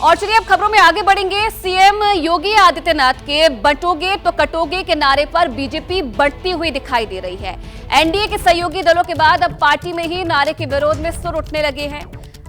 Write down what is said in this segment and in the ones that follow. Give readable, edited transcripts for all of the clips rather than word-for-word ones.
और चलिए अब खबरों में आगे बढ़ेंगे। सीएम योगी आदित्यनाथ के बंटोगे तो कटोगे के नारे पर बीजेपी बढ़ती हुई दिखाई दे रही है। एनडीए के सहयोगी दलों के बाद अब पार्टी में ही नारे के विरोध में सुर उठने लगे हैं।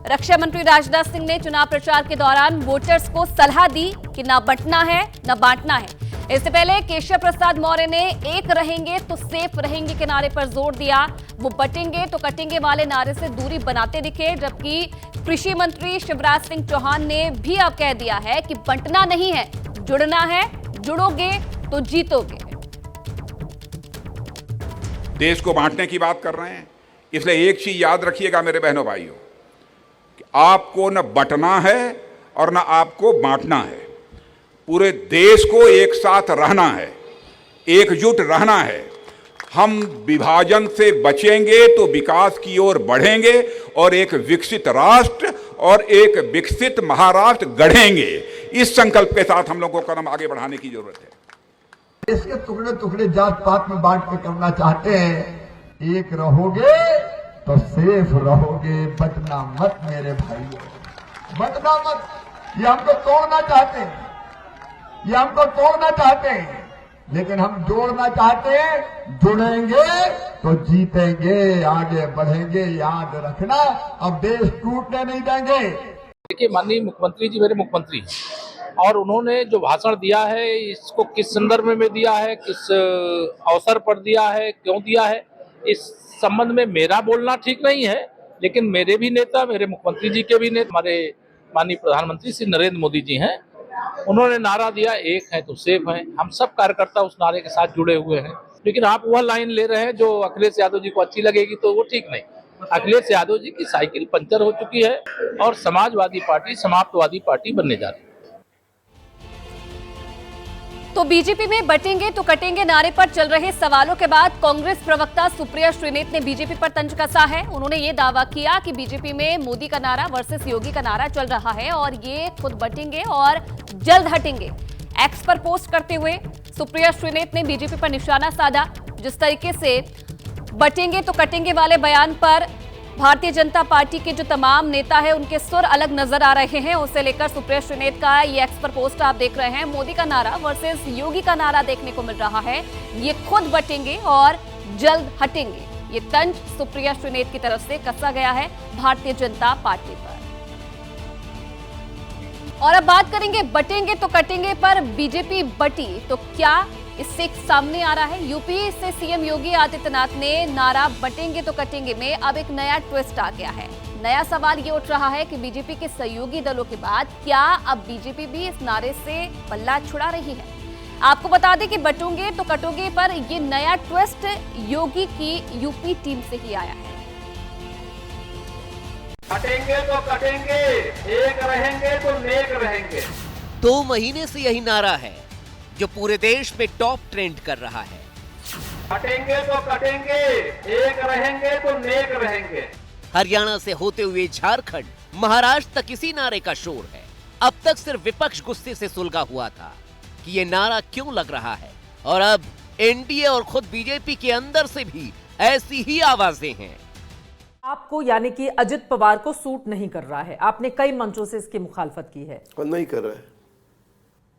रक्षा मंत्री राजनाथ सिंह ने चुनाव प्रचार के दौरान वोटर्स को सलाह दी कि न बंटना है न बांटना है। इससे पहले केशव प्रसाद मौर्य ने एक रहेंगे तो सेफ रहेंगे के नारे पर जोर दिया। वो बटेंगे तो कटेंगे वाले नारे से दूरी बनाते दिखे, जबकि कृषि मंत्री शिवराज सिंह चौहान ने भी अब कह दिया है कि बंटना नहीं है, जुड़ना है, जुड़ोगे तो जीतोगे। देश को बांटने की बात कर रहे हैं, इसलिए एक चीज याद रखिएगा मेरे बहनों भाइयों, कि आपको न बंटना है और न आपको बांटना है। पूरे देश को एक साथ रहना है, एकजुट रहना है। हम विभाजन से बचेंगे तो विकास की ओर बढ़ेंगे और एक विकसित राष्ट्र और एक विकसित महाराष्ट्र गढ़ेंगे। इस संकल्प के साथ हम लोगों को कदम आगे बढ़ाने की जरूरत है। देश के टुकड़े टुकड़े जात पात में बांट के करना चाहते हैं। एक रहोगे तो सेफ रहोगे, बंटना मत मेरे भाइयों, बंटना मत। ये हमको तोड़ना चाहते हैं, ये हमको तोड़ना चाहते हैं, लेकिन हम जोड़ना चाहते हैं। जुड़ेंगे तो जीतेंगे, आगे बढ़ेंगे। याद रखना, अब देश टूटने नहीं देंगे। देखिए, माननीय मुख्यमंत्री जी मेरे मुख्यमंत्री हैं और उन्होंने जो भाषण दिया है इसको किस संदर्भ में दिया है, किस अवसर पर दिया है, क्यों दिया है, इस संबंध में मेरा बोलना ठीक नहीं है। लेकिन मेरे भी नेता, मेरे मुख्यमंत्री जी के भी नेता, हमारे माननीय प्रधानमंत्री श्री नरेंद्र मोदी जी हैं, उन्होंने नारा दिया एक है तो सेफ है। हम सब कार्यकर्ता उस नारे के साथ जुड़े हुए हैं। लेकिन आप वह लाइन ले रहे हैं जो अखिलेश यादव जी को अच्छी लगेगी, तो वो ठीक नहीं। अखिलेश यादव जी की साइकिल पंचर हो चुकी है और समाजवादी पार्टी समाप्तवादी पार्टी बनने जा रही है। तो बीजेपी में बटेंगे तो कटेंगे नारे पर चल रहे सवालों के बाद कांग्रेस प्रवक्ता सुप्रिया श्रीनेत ने बीजेपी पर तंज कसा है। उन्होंने ये दावा किया कि बीजेपी में मोदी का नारा वर्सेस योगी का नारा चल रहा है और ये खुद बटेंगे और जल्द हटेंगे। एक्स पर पोस्ट करते हुए सुप्रिया श्रीनेत ने बीजेपी पर निशाना साधा। जिस तरीके से बटेंगे तो कटेंगे वाले बयान पर भारतीय जनता पार्टी के जो तमाम नेता हैं उनके सुर अलग नजर आ रहे हैं, उसे लेकर सुप्रिया श्रीनेत का ये एक्स पर पोस्ट आप देख रहे हैं। मोदी का नारा वर्सेस योगी का नारा देखने को मिल रहा है। ये खुद बटेंगे और जल्द हटेंगे, ये तंज सुप्रिया श्रीनेत की तरफ से कसा गया है भारतीय जनता पार्टी पर। और अब बात करेंगे बटेंगे तो कटेंगे पर। बीजेपी बटी तो क्या इससे सामने आ रहा है? यूपी से सीएम योगी आदित्यनाथ ने नारा बटेंगे तो कटेंगे में अब एक नया ट्विस्ट आ गया है। नया सवाल ये उठ रहा है कि बीजेपी के सहयोगी दलों के बाद क्या अब बीजेपी भी इस नारे से पल्ला छुड़ा रही है? आपको बता दें कि बटोगे तो कटोगे पर ये नया ट्विस्ट योगी की यूपी टीम से ही आया है। बटेंगे तो कटेंगे, एक रहेंगे तो नेक रहेंगे। 2 महीने से यही नारा है जो पूरे देश में टॉप ट्रेंड कर रहा है। बटेंगे तो कटेंगे, एक रहेंगे तो नेक रहेंगे। हरियाणा से होते हुए झारखंड, महाराष्ट्र तक इसी नारे का शोर है। अब तक सिर्फ विपक्ष गुस्से से सुलगा हुआ था कि ये नारा क्यों लग रहा है, और अब एनडीए और खुद बीजेपी के अंदर से भी ऐसी ही आवाजें हैं। आपको यानी कि अजित पवार को सूट नहीं कर रहा है, आपने कई मंचों से इसकी मुखालफत की है। नहीं कर रहा है,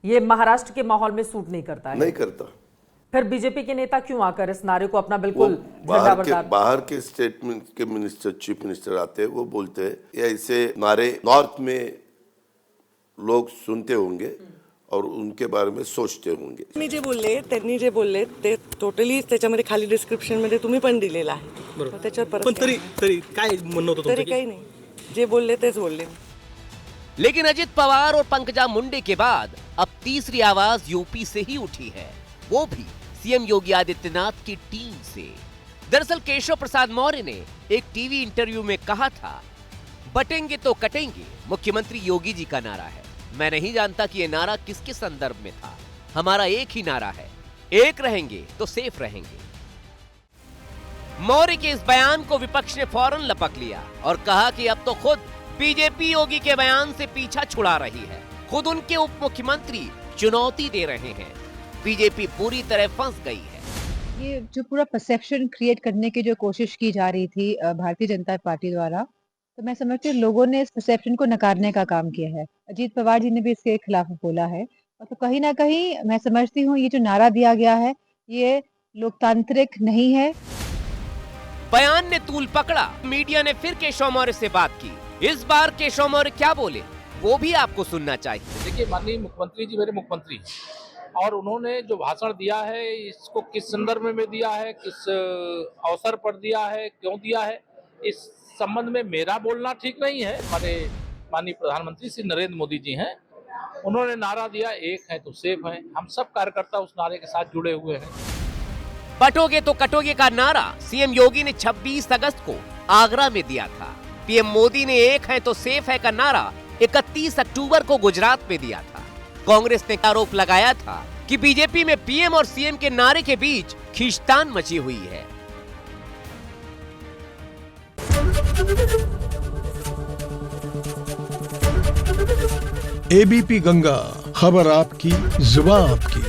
ये महाराष्ट्र के माहौल में सूट नहीं करता है। नहीं करता। फिर बीजेपी के नेता क्यों आकर इस नारे को अपना बिल्कुल बाहर के स्टेट के मिनिस्टर, चीफ मिनिस्टर आते हैं, वो बोलते हैं ऐसे नारे नॉर्थ में लोग सुनते होंगे और उनके बारे में सोचते होंगे। त्यांनी जे बोलले ते टोटली त्याच्यामध्ये खाली डिस्क्रिप्शन मध्ये तुम्ही पण दिलेला आहे, त्याच्यात परत पण तरी काय म्हणणं होतं तुमचं? तरी काही नाही, जे बोलले तेच बोलले। लेकिन अजित पवार और पंकजा मुंडे के बाद अब तीसरी आवाज यूपी से ही उठी है, वो भी सीएम योगी आदित्यनाथ की टीम से। दरअसल केशव प्रसाद मौर्य ने एक टीवी इंटरव्यू में कहा था, बटेंगे तो कटेंगे मुख्यमंत्री योगी जी का नारा है। मैं नहीं जानता कि यह नारा किसके संदर्भ में था। हमारा एक ही नारा है, एक रहेंगे तो सेफ रहेंगे। मौर्य के इस बयान को विपक्ष ने फौरन लपक लिया और कहा कि अब तो खुद बीजेपी योगी के बयान से पीछा छुड़ा रही है, खुद उनके उप मुख्यमंत्री चुनौती दे रहे हैं। बीजेपी पूरी तरह फंस गई है। ये जो पूरा परसेप्शन क्रिएट करने की जो कोशिश की जा रही थी भारतीय जनता पार्टी द्वारा, तो मैं समझती हूँ लोगों ने इस परसेप्शन को नकारने का काम किया है। अजीत पवार जी ने भी इसके खिलाफ बोला है। तो कहीं ना कहीं मैं समझती हूँ ये जो नारा दिया गया है ये लोकतांत्रिक नहीं है। बयान ने तूल पकड़ा। मीडिया ने फिर केशव मौर्य से बात की। इस बार केशव मौर्य क्या बोले वो भी आपको सुनना चाहिए। देखिए, माननीय मुख्यमंत्री जी मेरे मुख्यमंत्री हैं और उन्होंने जो भाषण दिया है इसको किस संदर्भ में दिया है, किस अवसर पर दिया है, क्यों दिया है, इस संबंध में मेरा बोलना ठीक नहीं है। हमारे माननीय प्रधानमंत्री श्री नरेंद्र मोदी जी हैं, उन्होंने नारा दिया एक है तो सेफ है। हम सब कार्यकर्ता उस नारे के साथ जुड़े हुए हैं। बटोगे तो कटोगे का नारा सीएम योगी ने 26 अगस्त को आगरा में दिया था। पीएम मोदी ने एक है तो सेफ है का नारा 31 अक्टूबर को गुजरात में दिया था। कांग्रेस ने आरोप लगाया था कि बीजेपी में पीएम और सीएम के नारे के बीच खींचतान मची हुई है। एबीपी गंगा, खबर आपकी, जुबान आपकी।